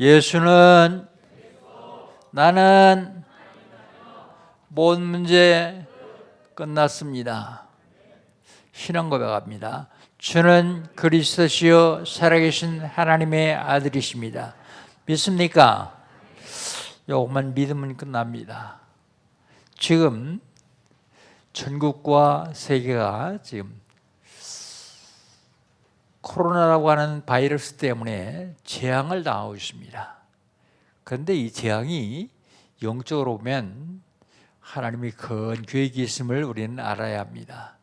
예수는 나는 모든 문제 끝났습니다. 신앙 고백합니다. 주는 그리스도시요 살아계신 하나님의 아들이십니다. 믿습니까? 이것만 믿으면 끝납니다. 지금 전국과 세계가 지금 코로나라고 하는 바이러스 때문에 재앙을 당하고 있습니다. 그런데 이 재앙이 영적으로 보면 하나님이 큰 계획이 있음을 우리는 알아야 합니다.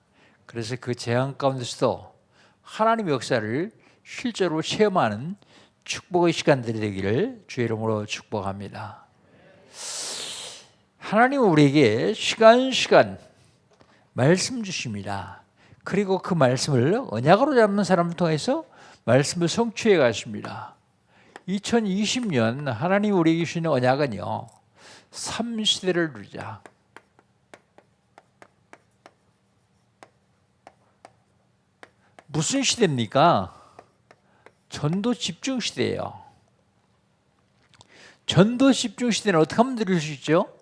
그래서 그 재앙 가운데서도 하나님의 역사를 실제로 체험하는 축복의 시간들이 되기를 주의 이름으로 축복합니다. 하나님은 우리에게 시간 말씀 주십니다. 그리고 그 말씀을 언약으로 잡는 사람을 통해서 말씀을 성취해 가십니다. 2020년 하나님이 우리에게 주시는 언약은요, 3시대를 누리자. 무슨 시대입니까? 전도 집중 시대예요. 전도 집중 시대는 어떻게 하면 누릴 수 있죠?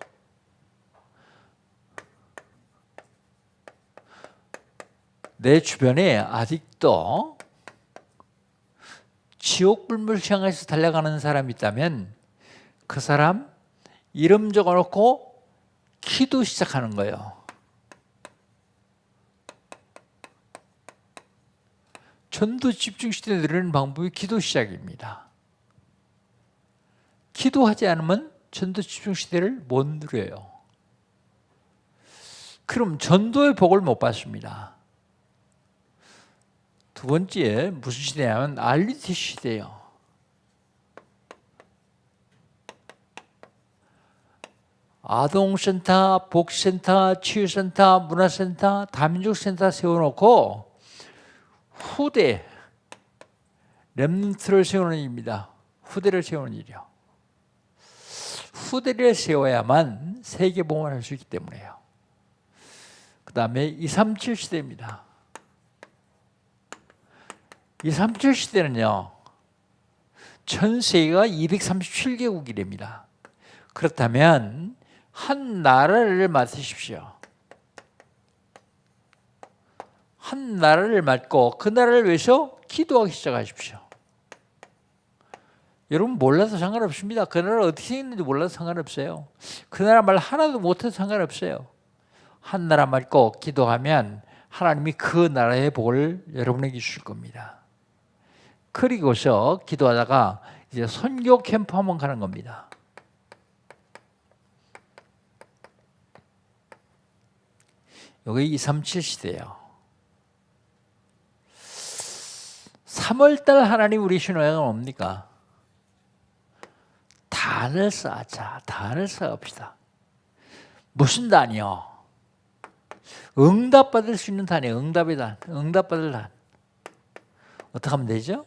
내 주변에 아직도 지옥불물 향해서 달려가는 사람이 있다면 그 사람 이름 적어놓고 기도 시작하는 거예요. 전도 집중 시대에 누리는 방법이 기도 시작입니다. 기도하지 않으면 전도 집중 시대를 못 누려요. 그럼 전도의 복을 못 받습니다. 두 번째 무슨 시대냐면 알리티 시대예요. 아동센터, 복센터, 치유센터, 문화센터, 다민족센터 세워놓고 후대, 렘넌트를 세우는 일입니다. 후대를 세우는 일이요. 후대를 세워야만 세계복음을 할 수 있기 때문에요. 그 다음에 237 시대입니다. 237 시대는요, 전 세계가 237개국이랍니다. 그렇다면 한 나라를 맡으십시오. 한 나라를 맡고 그 나라를 위해서 기도하기 시작하십시오. 여러분 몰라도 상관없습니다. 그 나라 어떻게 생겼는지 몰라도 상관없어요. 그 나라 말 하나도 못해도 상관없어요. 한 나라 맡고 기도하면 하나님이 그 나라의 복을 여러분에게 주실 겁니다. 그리고서 기도하다가 이제 선교 캠프 한번 가는 겁니다. 여기 237 시대예요. 3월달 하나님 우리 신호여행은 뭡니까? 단을 쌓자. 단을 쌓읍시다. 무슨 단이요? 응답받을 수 있는 단이에요. 응답의 단. 응답받을 단. 어떻게 하면 되죠?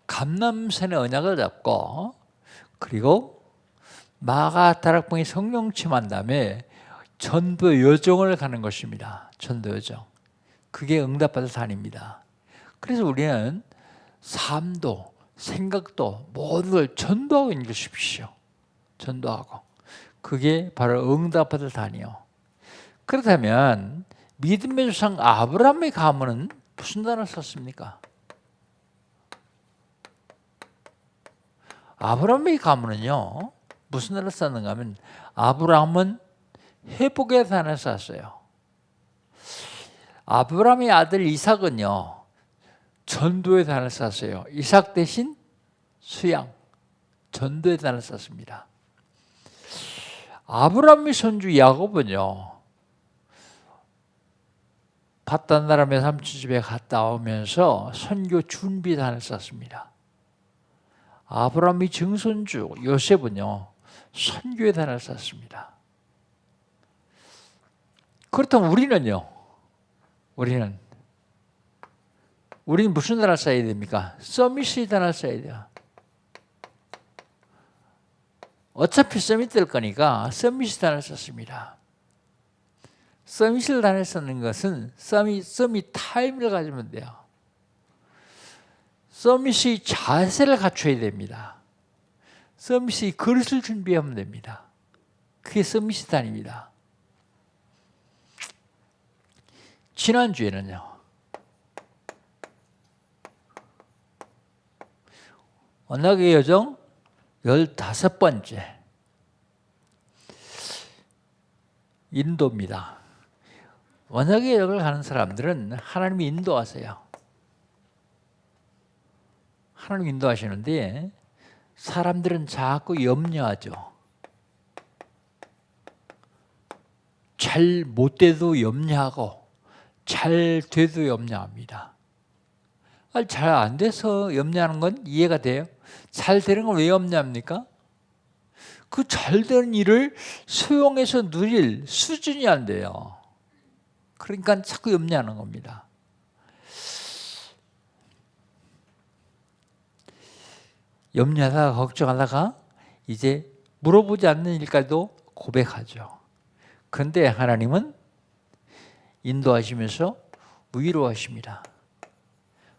감람산의 언약을 잡고 그리고 마가다락방에 성령 침한 다음에 전도 여정을 가는 것입니다. 전도 여정. 그게 응답받을 단입니다. 그래서 우리는 삶도 생각도 모든 걸 전도하고 있는 것이십시오. 전도하고. 그게 바로 응답받을 단이요. 그렇다면 믿음의 조상 아브라함의 가문은 무슨 단어를 썼습니까? 아브라함의 가문은요, 무슨 단어를 썼는가 하면 아브라함은 회복의 단어를 썼어요. 아브라함의 아들 이삭은요, 전도의 단어를 썼어요. 이삭 대신 수양, 전도의 단어를 썼습니다. 아브라함의 손주 야곱은요, 바단 나라의 삼촌 집에 갔다 오면서 선교 준비 단어를 썼습니다. 아브라함의 증손주 요셉은요, 선교의 단어를 썼습니다. 그렇다면 우리는요, 우리는 무슨 단어를 써야 됩니까? 서밋의 단어를 써야 돼요. 어차피 서밋 될 거니까 서밋의 단어를 썼습니다. 서밋을 단어를 쓰는 것은 서밋 타임을 가지면 돼요. 서밋의 자세를 갖춰야 됩니다. 서밋이 그릇을 준비하면 됩니다. 그게 서밋단입니다. 지난주에는요, 언약의 여정 15번째 인도입니다. 언약의 여정을 가는 사람들은 하나님이 인도하세요. 하나님 인도하시는데 사람들은 자꾸 염려하죠. 잘 못 돼도 염려하고 잘 돼도 염려합니다. 잘 안 돼서 염려하는 건 이해가 돼요. 잘 되는 걸 왜 염려합니까? 그 잘 되는 일을 수용해서 누릴 수준이 안 돼요. 그러니까 자꾸 염려하는 겁니다. 염려하다가 걱정하다가 이제 물어보지 않는 일까지도 고백하죠. 그런데 하나님은 인도하시면서 위로하십니다.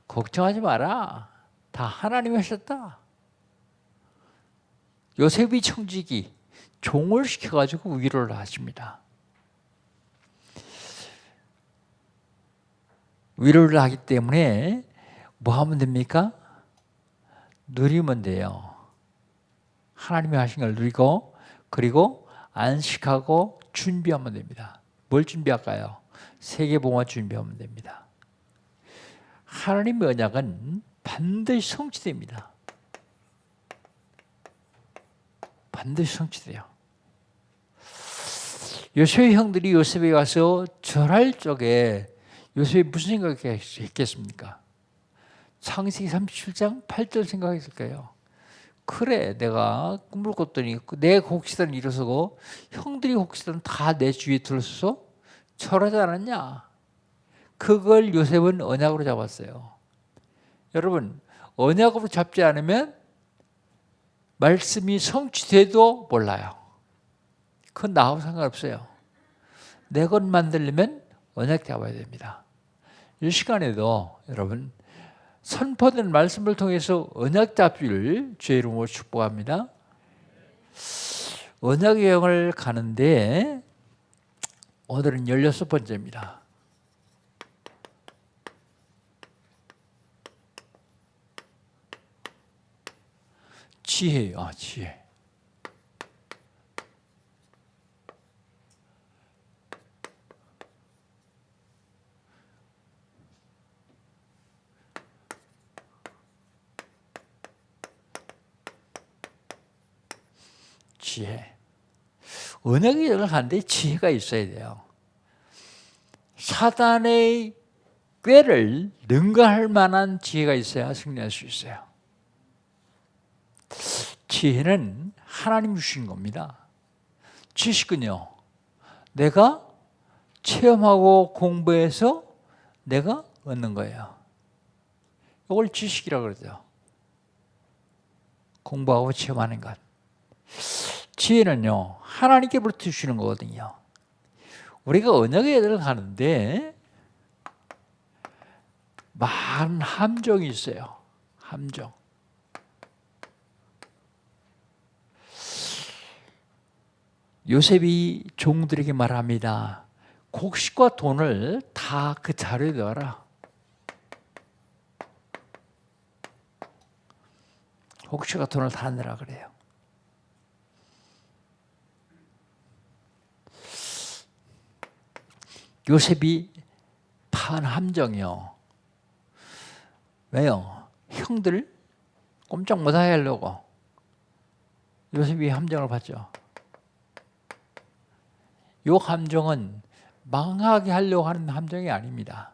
걱정하지 마라. 다 하나님이 하셨다. 요셉이 청지기 종을 시켜가지고 위로를 하십니다. 위로를 하기 때문에 뭐 하면 됩니까? 누리면 돼요. 하나님이 하신 걸 누리고 그리고 안식하고 준비하면 됩니다. 뭘 준비할까요? 세계복음화 준비하면 됩니다. 하나님의 언약은 반드시 성취됩니다. 반드시 성취돼요. 요셉의 형들이 요셉에 가서 절할 적에 요셉이 무슨 생각했겠습니까? 창세기 37장 8절 생각했을 거예요. 그래, 내가 꿈을 꿨더니 내 곡식들은 일어서고 형들이 곡식들은 다 내 주위에 둘러서서 절하지 않았냐? 그걸 요셉은 언약으로 잡았어요. 여러분, 언약으로 잡지 않으면 말씀이 성취돼도 몰라요. 그건 나하고 상관없어요. 내 것 만들려면 언약 잡아야 됩니다. 이 시간에도 여러분 선포된 말씀을 통해서 언약 잡기를 주의 이름으로 축복합니다. 언약의 여행을 가는데 오늘은 16번째입니다. 지혜요, 지혜. 지혜. 언약의 여행을 가는데 지혜가 있어야 돼요. 사단의 꾀를 능가할 만한 지혜가 있어야 승리할 수 있어요. 지혜는 하나님 주신 겁니다. 지식은요, 내가 체험하고 공부해서 내가 얻는 거예요. 이걸 지식이라고 그러죠. 공부하고 체험하는 것. 지혜는요, 하나님께로부터 주시는 거거든요. 우리가 언약의 여정을 가는데 많은 함정이 있어요. 함정. 요셉이 종들에게 말합니다. 곡식과 돈을 다 그 자루에 넣어라. 곡식과 돈을 다 넣으라 그래요. 요셉이 파한 함정이요. 왜요? 형들 꼼짝 못하게 하려고 요셉이 함정을 봤죠. 이 함정은 망하게 하려고 하는 함정이 아닙니다.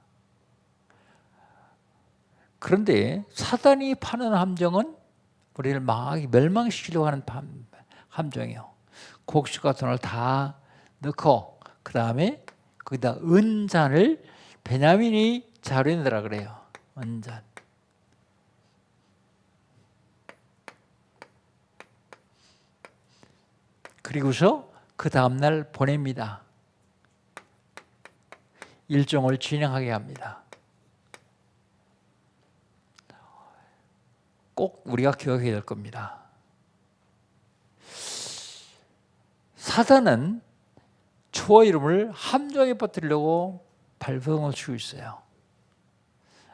그런데 사단이 파는 함정은 우리를 망하게 멸망시키려고 하는 함정이에요. 곡식과 돈을 다 넣고 그 다음에 거기다 은잔을 베냐민이 자루에 넣으라 그래요. 은잔. 그리고서 그 다음날 보냅니다. 일정을 진행하게 합니다. 꼭 우리가 기억해야 될 겁니다. 사단은 주어 이름을 함정에 빠뜨리려고 발버둥을 치고 있어요.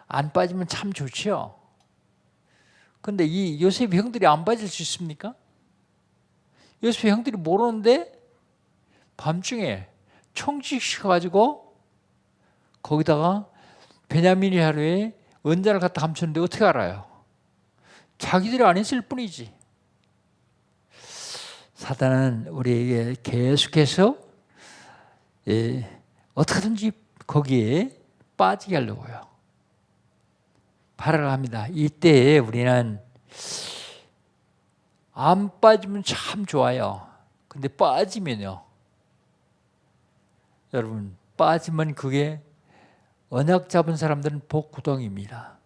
안 빠지면 참 좋지요. 근데 이 요셉 형들이 안 빠질 수 있습니까? 요셉 형들이 모르는데 밤중에 총직시켜가지고 거기다가 베냐민이 하루에 은자를 갖다 감췄는데 어떻게 알아요? 자기들이 안 했을 뿐이지. 사단은 우리에게 계속해서 어떻게든지 거기에 빠지게 하려고요. 발악을 합니다. 이때에 우리는 안 빠지면 참 좋아요. 근데 빠지면요. 여러분, 빠지면 그게 언약 잡은 사람들은 복구덩입니다.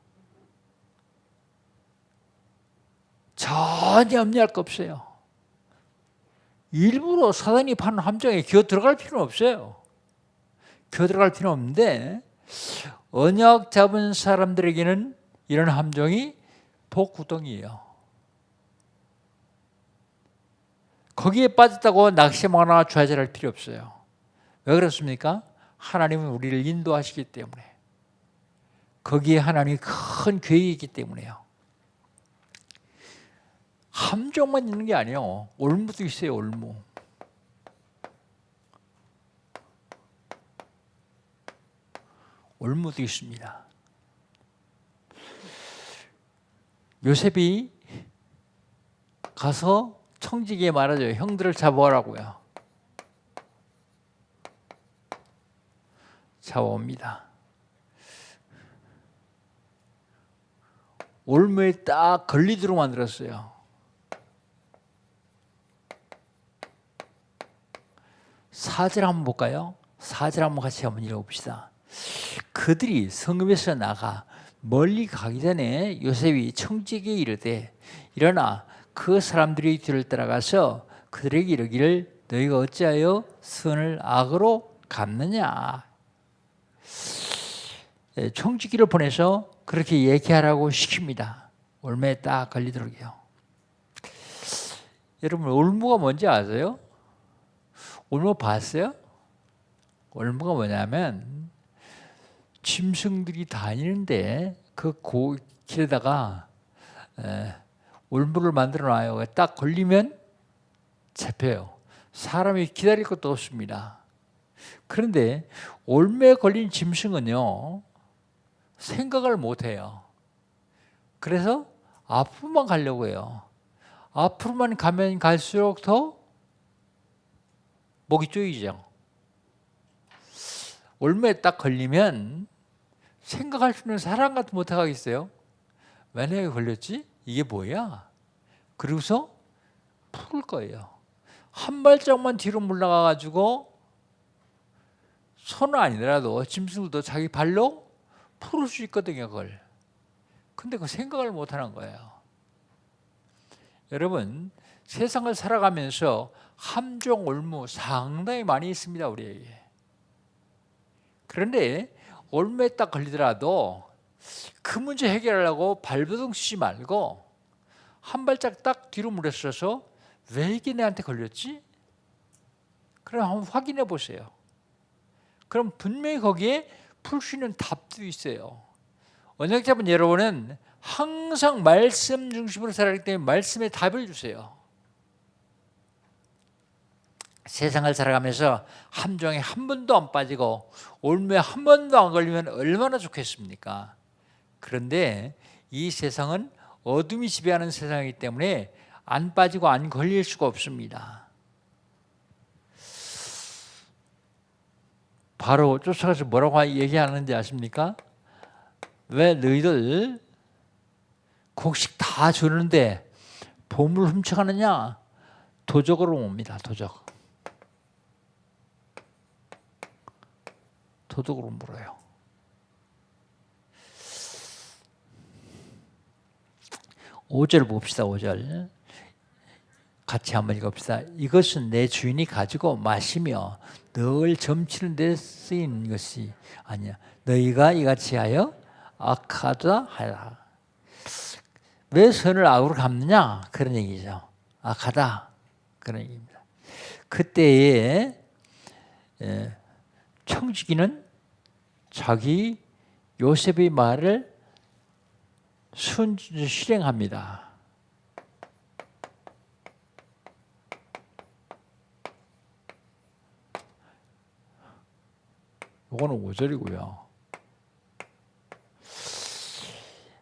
전혀 염려할 거 없어요. 일부러 사단이 파는 함정에 기어 들어갈 필요는 없어요. 기어 들어갈 필요는 없는데 언약 잡은 사람들에게는 이런 함정이 복구덩이에요. 거기에 빠졌다고 낙심하거나 좌절할 필요 없어요. 왜 그렇습니까? 하나님은 우리를 인도하시기 때문에. 거기에 하나님이 큰 계획이 있기 때문에요. 함정만 있는 게 아니에요. 올무도 있어요. 올무. 올무도 있습니다. 요셉이 가서 청지기에 말하죠. 형들을 잡아오라고요. 잡아옵니다. 올무에 딱 걸리도록 만들었어요. 사절 한번 볼까요? 사절 한번 같이 한번 읽어봅시다. 그들이 성읍에서 나가 멀리 가기 전에 요셉이 청지기에 이르되 일어나 그 사람들이 뒤를 따라가서 그들에게 이르기를 너희가 어찌하여 선을 악으로 갚느냐. 청지기를 보내서 그렇게 얘기하라고 시킵니다. 올무에 딱 걸리도록요. 여러분 올무가 뭔지 아세요? 올무 봤어요? 올무가 뭐냐면 짐승들이 다니는데 그 길에다가 올무를 만들어 놔요. 딱 걸리면 잡혀요. 사람이 기다릴 것도 없습니다. 그런데 올무에 걸린 짐승은요 생각을 못해요. 그래서 앞으로만 가려고 해요. 앞으로만 가면 갈수록 더 목이 쪼이죠. 올무에 딱 걸리면 생각할 수 있는 사람 같은 못 하겠어요. 왜 내가 걸렸지? 이게 뭐야? 그러고서 풀 거예요. 한 발짝만 뒤로 물러가가지고 손은 아니더라도 짐승도 자기 발로 풀을 수 있거든요. 그걸. 근데 그 생각을 못하는 거예요. 여러분 세상을 살아가면서 함정 올무 상당히 많이 있습니다. 우리에게. 그런데 올무에 딱 걸리더라도 그 문제 해결하려고 발버둥 치지 말고 한 발짝 딱 뒤로 물러서서 왜 이게 내한테 걸렸지? 그럼 한번 확인해 보세요. 그럼 분명히 거기에 풀 수 있는 답도 있어요. 언약 잡은 여러분은 항상 말씀 중심으로 살아가기 때문에 말씀에 답을 주세요. 세상을 살아가면서 함정에 한 번도 안 빠지고 올무에 한 번도 안 걸리면 얼마나 좋겠습니까? 그런데 이 세상은 어둠이 지배하는 세상이기 때문에 안 빠지고 안 걸릴 수가 없습니다. 바로 쫓아가서 뭐라고 얘기하는지 아십니까? 왜 너희들 곡식 다 주는데 보물 훔쳐가느냐? 도적으로 옵니다. 도적. 도덕으로 물어요. 5절 봅시다. 5절 같이 한번 읽읍시다. 이것은 내 주인이 가지고 마시며 늘 점치는 데 쓰이는 것이 아니야. 너희가 이같이 하여 악하다 하라. 왜 선을 악으로 갚느냐? 그런 얘기죠. 악하다. 그런 얘기입니다. 그때에 청지기는 자기 요셉의 말을 실행합니다. 이거는 5절이고요.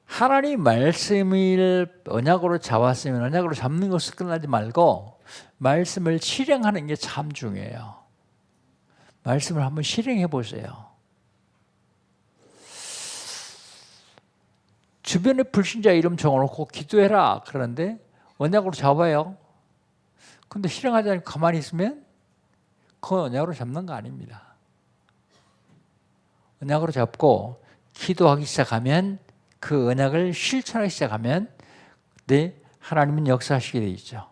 하나님 말씀을 언약으로 잡았으면 언약으로 잡는 것을 끝나지 말고 말씀을 실행하는 게 참 중요해요. 말씀을 한번 실행해 보세요. 주변에 불신자 이름 적어놓고 기도해라 그러는데 언약으로 잡아요. 근데 실행하지 않고 가만히 있으면 그건 언약으로 잡는 거 아닙니다. 언약으로 잡고 기도하기 시작하면 그 언약을 실천하기 시작하면 하나님은 역사하시게 되어 있죠.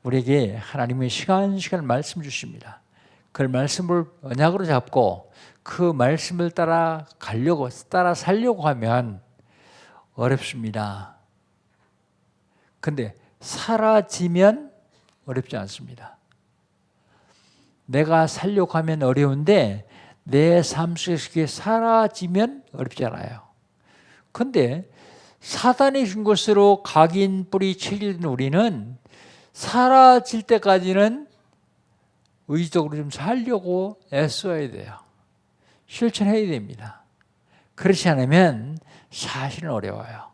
우리에게 하나님의 시간 말씀 주십니다. 그 말씀을 언약으로 잡고 그 말씀을 따라 살려고 하면 어렵습니다. 근데 사라지면 어렵지 않습니다. 내가 살려고 하면 어려운데 내 삶 속에 사라지면 어렵지 않아요. 근데 사단이 준 것으로 각인 뿌리 체질된 우리는 사라질 때까지는 의지적으로 좀 살려고 애써야 돼요. 실천해야 됩니다. 그렇지 않으면 사실은 어려워요.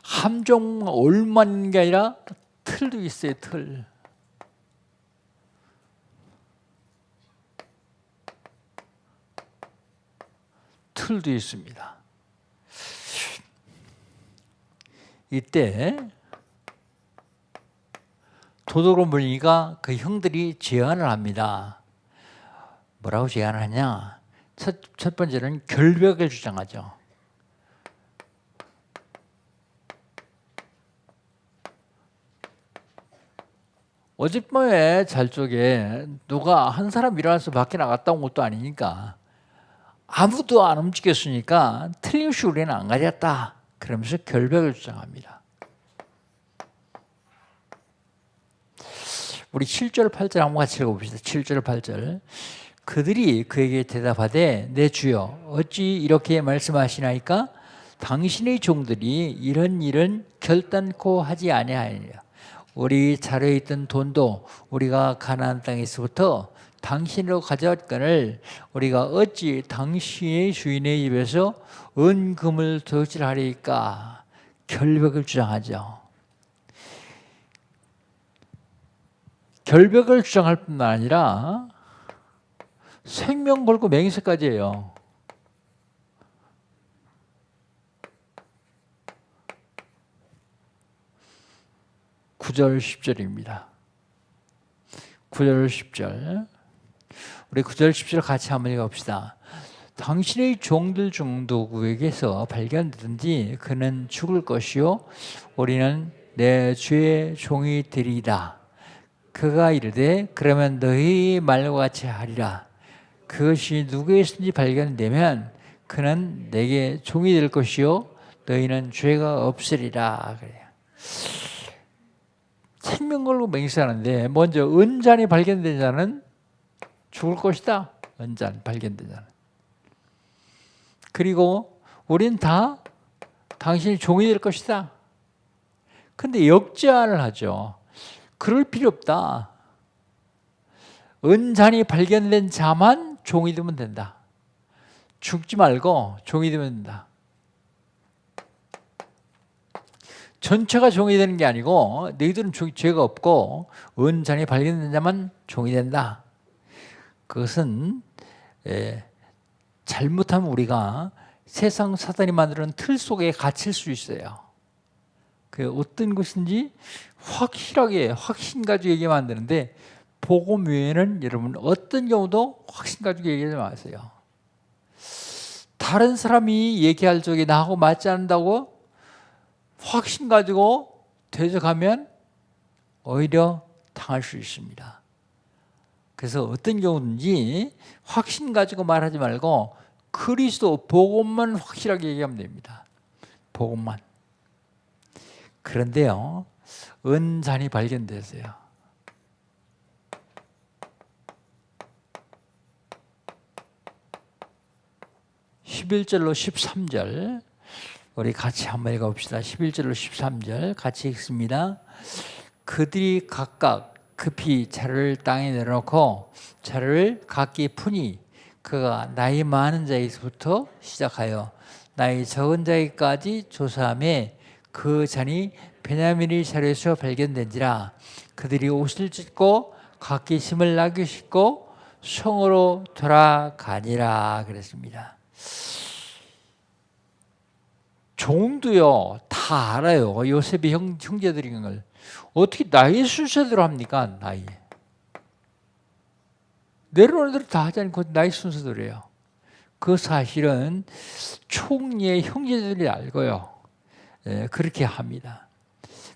함정 올만 게 아니라 틀도 있어요. 틀도 있습니다. 이때 도도로 물리가 그 형들이 제안을 합니다. 뭐라고 제안을 하냐? 첫 번째는 결백을 주장하죠. 어젯밤에 잘 적에 누가 한 사람 일어나서 밖에 나갔다 온 것도 아니니까 아무도 안 움직였으니까 틀림없이 우리는 안 가졌다. 그러면서 결백을 주장합니다. 우리 7절 8절 한번 같이 읽어봅시다. 7절 8절. 그들이 그에게 대답하되 내 주여 어찌 이렇게 말씀하시나이까? 당신의 종들이 이런 일은 결단코 하지 아니하니라. 우리 자료에 있던 돈도 우리가 가나안 땅에서부터 당신으로 가져왔거늘 우리가 어찌 당신의 주인의 집에서 은금을 도둑질하리까? 결백을 주장하죠. 결백을 주장할 뿐만 아니라 생명 걸고 맹세까지 해요. (9절 10절입니다) 9절 10절 우리 9절 10절 같이 한번 읽어봅시다. 당신의 종들 중 누구에게서 발견되든지 그는 죽을 것이요 우리는 내 주의 종이 되리이다. 그가 이르되 그러면 너희 말과 같이 하리라. 그것이 누구에서든지 발견되면 그는 내게 종이 될 것이요 너희는 죄가 없으리라. 그래요. 생명 걸고 맹세하는데 먼저 은잔이 발견된 자는 죽을 것이다. 은잔 발견된 자는. 그리고 우린 다 당신이 종이 될 것이다. 근데 역제안을 하죠. 그럴 필요 없다. 은잔이 발견된 자만 종이 되면 된다. 죽지 말고 종이 되면 된다. 전체가 종이 되는 게 아니고 너희들은 죄가 없고 은잔이 발견된 자만 종이 된다. 그것은 잘못하면 우리가 세상 사단이 만드는 틀 속에 갇힐 수 있어요. 그 어떤 것인지 확실하게 확신 가지고 얘기 만드는데 복음 외에는 여러분 어떤 경우도 확신 가지고 얘기하지 마세요. 다른 사람이 얘기할 적에 나하고 맞지 않는다고 확신 가지고 대적하면 오히려 당할 수 있습니다. 그래서 어떤 경우든지 확신 가지고 말하지 말고 그리스도 복음만 확실하게 얘기하면 됩니다. 복음만. 그런데요, 은잔이 발견됐어요. 11절로 13절 우리 같이 한번 읽어봅시다. 11절로 13절 같이 읽습니다. 그들이 각각 급히 차를 땅에 내려놓고 차를 각기 푸니 그가 나이 많은 자에게부터 시작하여 나이 적은 자에게까지 조사하며 그 잔이 베냐민의 자리에서 발견된지라. 그들이 옷을 찢고 각기 짐을 나귀 싣고 성으로 돌아가니라 그랬습니다. 종도요 다 알아요. 요셉의 형제들인 걸 어떻게 나이 순서대로 합니까? 나이 내려오는 대로 다 하지 않고 나이 순서대로 해요. 그 사실은 총리의 형제들이 알고요. 그렇게 합니다.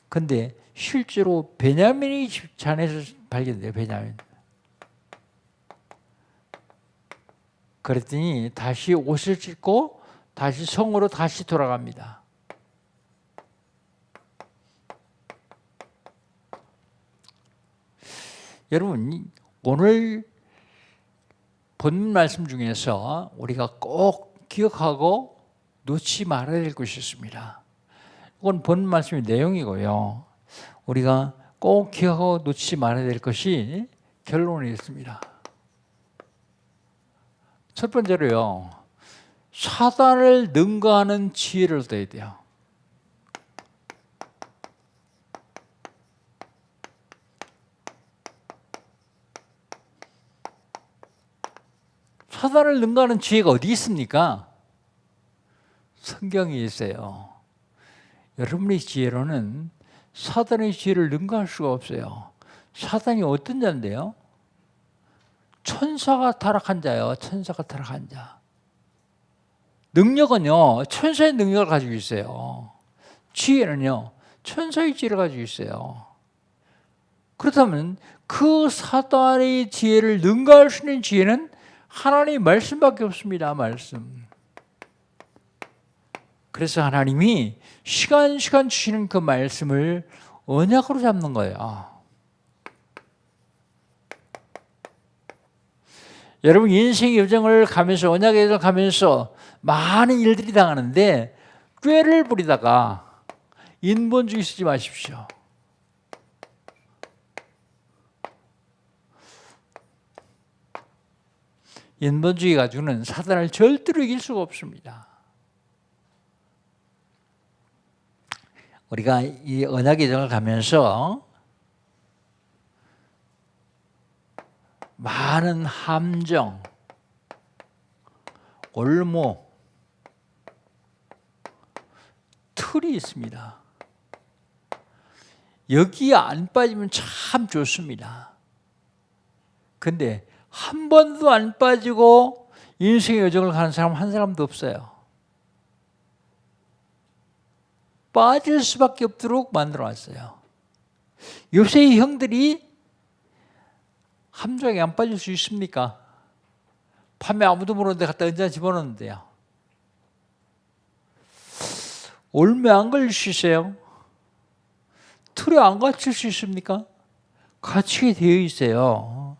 근데 실제로 베냐민이 잔에서 발견돼요. 베냐민. 그랬더니 다시 옷을 찢고 다시 성으로 다시 돌아갑니다. 여러분 오늘 본문 말씀 중에서 우리가 꼭 기억하고 놓지 말아야 될 것이 있습니다. 이건 본문 말씀의 내용이고요. 우리가 꼭 기억하고 놓치지 말아야 될 것이 결론이 있습니다. 첫 번째로요. 사단을 능가하는 지혜를 얻어야 돼요. 사단을 능가하는 지혜가 어디 있습니까? 성경에 있어요. 여러분의 지혜로는 사단의 지혜를 능가할 수가 없어요. 사단이 어떤 자인데요? 천사가 타락한 자요. 천사가 타락한 자. 능력은요. 천사의 능력을 가지고 있어요. 지혜는요. 천사의 지혜를 가지고 있어요. 그렇다면 그 사단의 지혜를 능가할 수 있는 지혜는 하나님의 말씀밖에 없습니다. 말씀. 그래서 하나님이 시간 주시는 그 말씀을 언약으로 잡는 거예요. 여러분 인생의 여정을 가면서 언약의 여정을 가면서 많은 일들이 당하는데 꾀를 부리다가 인본주의 쓰지 마십시오. 인본주의 가지고는 사단을 절대로 이길 수가 없습니다. 우리가 이 언약의 여정을 가면서 많은 함정, 올무, 틀이 있습니다. 여기에 안 빠지면 참 좋습니다. 근데 한 번도 안 빠지고 인생의 여정을 가는 사람 한 사람도 없어요. 빠질 수밖에 없도록 만들어놨어요. 요새의 형들이 함정에 안 빠질 수 있습니까? 밤에 아무도 모르는데 갖다 언제 집어넣는데요. 올매 안 걸릴 수 있어요? 틀에 안 갇힐 수 있습니까? 갇히게 되어 있어요.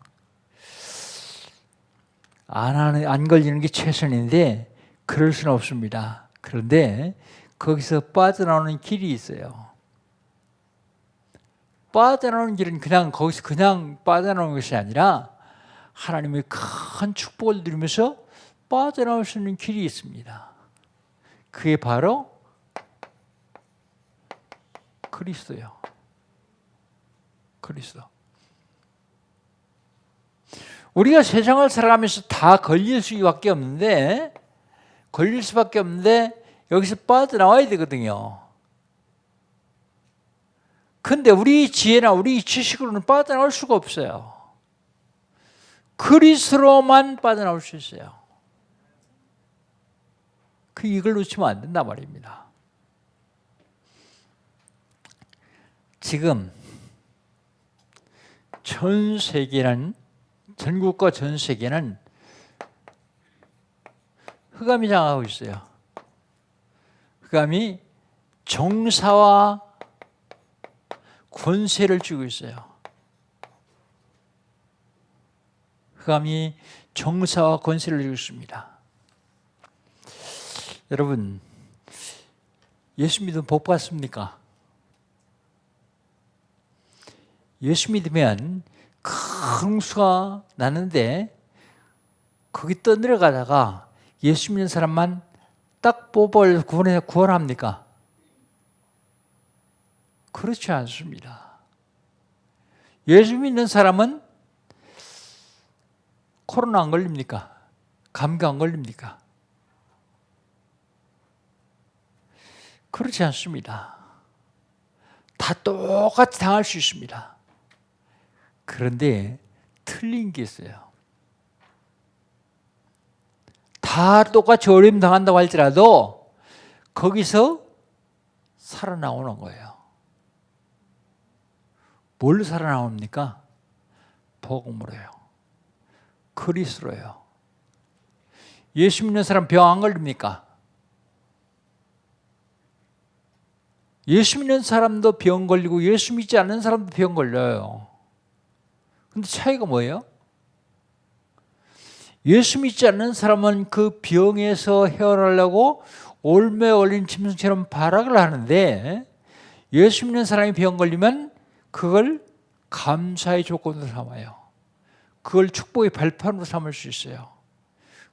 안 걸리는 게 최선인데 그럴 수는 없습니다. 그런데 거기서 빠져나오는 길이 있어요. 빠져나오는 길은 그냥 거기서 그냥 빠져나오는 것이 아니라 하나님의 큰 축복을 누리면서 빠져나올 수 있는 길이 있습니다. 그게 바로 그리스도요. 그리스도. 우리가 세상을 살아가면서 다 걸릴 수밖에 없는데 여기서 빠져나와야 되거든요. 근데 우리 지혜나 우리 지식으로는 빠져나올 수가 없어요. 그리스도로만 빠져나올 수 있어요. 이걸 놓치면 안 된단 말입니다. 지금 전 세계는 전국과 전 세계는 흑암이 장악하고 있어요. 흑암이 정사와 권세를 쥐고 있어요. 흑암이 정사와 권세를 쥐고 있습니다. 여러분, 예수 믿으면 복 받습니까? 예수 믿으면 큰 수가 나는데 거기 떠내려가다가 예수 믿는 사람만 딱 뽑아 구원합니까? 그렇지 않습니다. 예수 믿는 사람은 코로나 안 걸립니까? 감기 안 걸립니까? 그렇지 않습니다. 다 똑같이 당할 수 있습니다. 그런데 틀린 게 있어요. 다 똑같이 어려움 당한다고 할지라도 거기서 살아나오는 거예요. 뭘 살아나옵니까? 복음으로요. 그리스도로요. 예수 믿는 사람 병 안 걸립니까? 예수 믿는 사람도 병 걸리고 예수 믿지 않는 사람도 병 걸려요. 근데 차이가 뭐예요? 예수 믿지 않는 사람은 그 병에서 헤어나려고 올매에 올린 짐승처럼 발악을 하는데 예수 믿는 사람이 병 걸리면 그걸 감사의 조건으로 삼아요. 그걸 축복의 발판으로 삼을 수 있어요.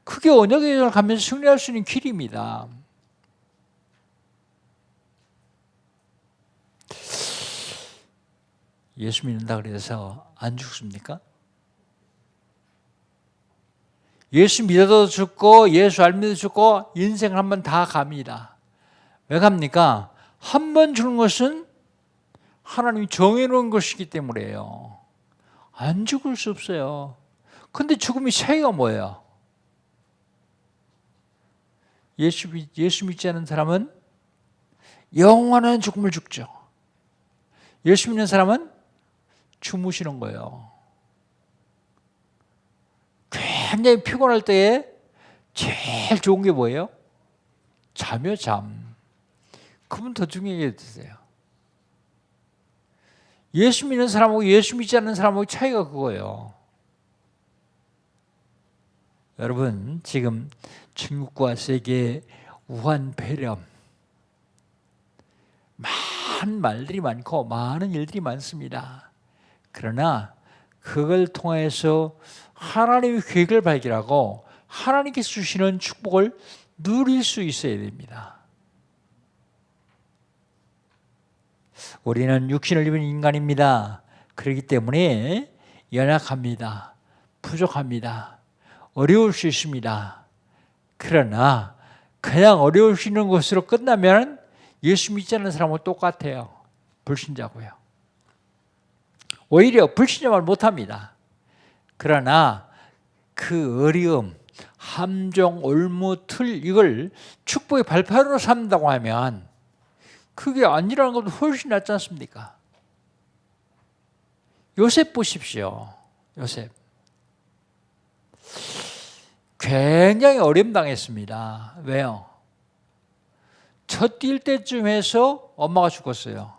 그게 언약의 여정을 가면서 승리할 수 있는 길입니다. 예수 믿는다 그래서 안 죽습니까? 예수 믿어도 죽고 예수 안 믿어도 죽고 인생 한번 다 갑니다. 왜 갑니까? 한 번 죽는 것은 하나님이 정해놓은 것이기 때문에요. 안 죽을 수 없어요. 근데 죽음의 차이가 뭐예요? 예수 믿지 않은 사람은 영원한 죽음을 죽죠. 예수 믿는 사람은 주무시는 거예요. 굉장히 피곤할 때에 제일 좋은 게 뭐예요? 잠이요, 잠. 그분 더 중요하게 드세요. 예수 믿는 사람하고 예수 믿지 않는 사람하고 차이가 그거예요. 여러분, 지금 중국과 세계 우한 폐렴 많은 말들이 많고 많은 일들이 많습니다. 그러나 그걸 통해서 하나님의 계획을 발견하고 하나님께서 주시는 축복을 누릴 수 있어야 됩니다. 우리는 육신을 입은 인간입니다. 그렇기 때문에 연약합니다. 부족합니다. 어려울 수 있습니다. 그러나 그냥 어려우시는 것으로 끝나면 예수 믿지 않는 사람하고 똑같아요. 불신자고요. 오히려 불신자만 못합니다. 그러나 그 어려움, 함정, 올무, 틀 이걸 축복의 발판으로 삼는다고 하면 그게 아니라는 것도 훨씬 낫지 않습니까? 요셉 보십시오. 요셉. 굉장히 어려움 당했습니다. 왜요? 첫 뛸 때쯤 해서 엄마가 죽었어요.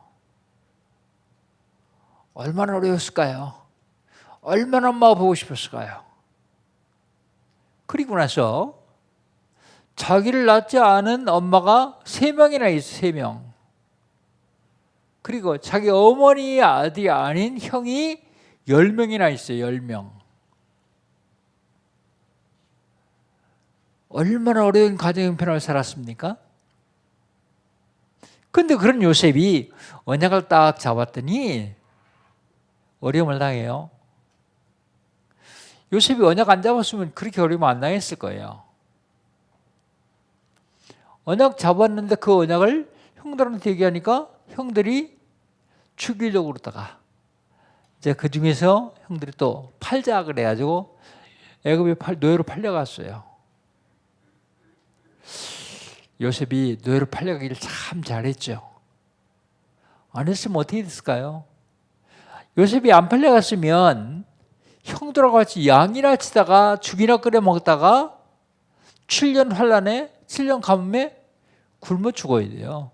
얼마나 어려웠을까요? 얼마나 엄마가 보고 싶었을까요? 그리고 나서 자기를 낳지 않은 엄마가 3명이나 있어요. 3명. 그리고 자기 어머니의 아들이 아닌 형이 10명이나 있어요. 10명. 얼마나 어려운 가정 형편을 살았습니까? 근데 그런 요셉이 언약을 딱 잡았더니 어려움을 당해요. 요셉이 언약 안 잡았으면 그렇게 어려움 안 당했을 거예요. 언약 잡았는데 그 언약을 형들한테 얘기하니까 형들이 죽이려고 그러다가 이제 그 중에서 형들이 또 팔자 그래가지고 애굽에 노예로 팔려갔어요. 요셉이 노예로 팔려가기를 참 잘했죠. 안 했으면 어떻게 됐을까요? 요셉이 안 팔려갔으면 형들하고 같이 양이나 치다가 죽이나 끓여 먹다가 7년 환란에 7년 가뭄에 굶어 죽어야 돼요.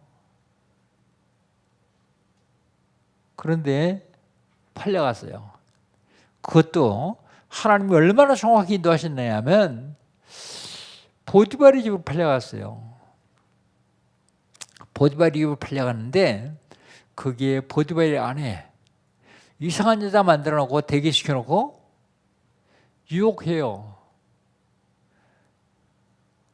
그런데 팔려갔어요. 그것도 하나님이 얼마나 정확히 인도하셨냐면 보디발의 집으로 팔려갔어요. 보디발이 입을 팔려가는데 거기에 보디발이 안에 이상한 여자 만들어 놓고 대기시켜 놓고 유혹해요.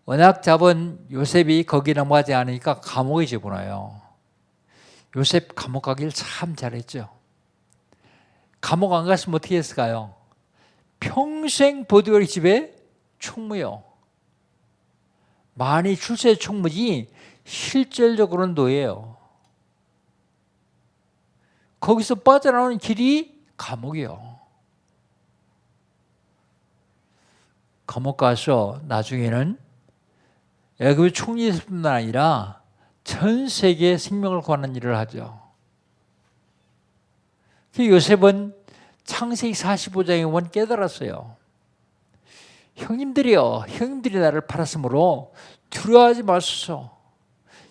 워낙 잡은 요셉이 거기 넘어가지 않으니까 감옥에 집어넣어요. 요셉 감옥 가길 참 잘했죠. 감옥 안 갔으면 어떻게 했을까요? 평생 보디발 집에 총무요. 많이 출세 총무지 실질적으로는 노예요. 거기서 빠져나오는 길이 감옥이요. 감옥 가서 나중에는 애굽의 총리뿐만 아니라 전 세계에 생명을 구하는 일을 하죠. 요셉은 창세기 45장에 보면 깨달았어요. 형님들이 나를 팔았으므로 두려워하지 마소서.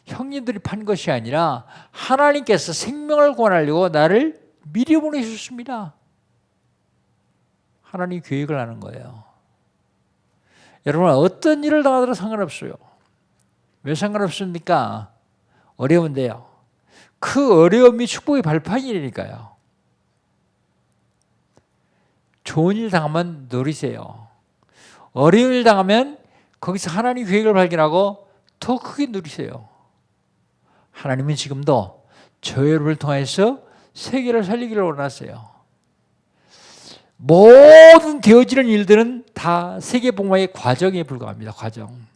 형님들이 판 것이 아니라 하나님께서 생명을 구원하려고 나를 미리 보내셨습니다. 하나님 계획을 하는 거예요. 여러분 어떤 일을 당하더라도 상관없어요. 왜 상관없습니까? 어려운데요. 그 어려움이 축복의 발판이라니까요. 좋은 일 당하면 누리세요. 어려운 일 당하면 거기서 하나님 계획을 발견하고 더 크게 누리세요. 하나님은 지금도 저 여러분을 통해서 세계를 살리기를 원하세요. 모든 되어지는 일들은 다 세계복음화의 과정에 불과합니다. 과정.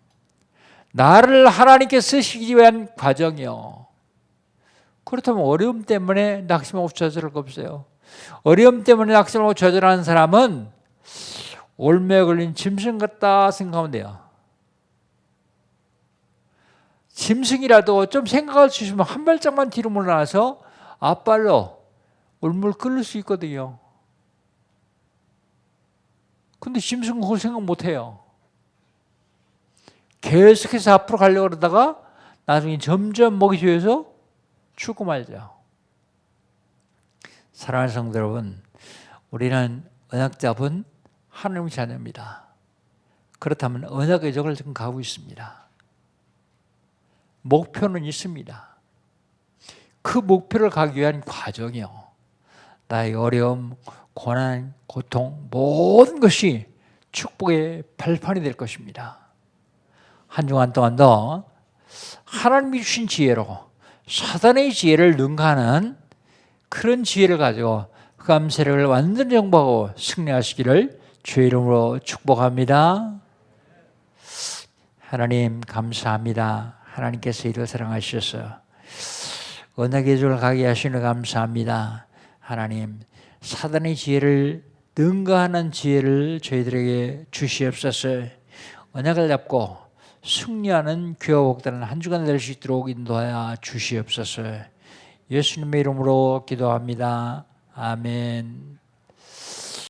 나를 하나님께 쓰시기 위한 과정이요. 그렇다면 어려움 때문에 낙심하고 좌절할 거 없어요. 어려움 때문에 낙심하고 좌절하는 사람은 올매에 걸린 짐승 같다 생각하면 돼요. 짐승이라도 좀 생각할 수 있으면 한 발짝만 뒤로 물러나서 앞발로 울물 끓을 수 있거든요. 근데 짐승은 그걸 생각 못해요. 계속해서 앞으로 가려고 그러다가 나중에 점점 목이 조여서 죽고 말죠. 사랑하는 성도 여러분, 우리는 언약 잡은 하나님의 자녀입니다. 그렇다면 언약의 적을 지금 가고 있습니다. 목표는 있습니다. 그 목표를 가기 위한 과정이요. 나의 어려움, 고난, 고통 모든 것이 축복의 발판이 될 것입니다. 한 주간 동안도 하나님이 주신 지혜로 사단의 지혜를 능가하는 그런 지혜를 가지고 흑암 세력을 완전히 정복하고 승리하시기를 주의 이름으로 축복합니다. 하나님 감사합니다. 하나님께서 이를 사랑하셔서 언약의 줄을 가게 하시는 감사합니다. 하나님 사단의 지혜를 능가하는 지혜를 저희들에게 주시옵소서. 언약을 잡고 승리하는 귀와 복되는 한 주간 될 수 있도록 인도하여 주시옵소서. 예수님의 이름으로 기도합니다. 아멘.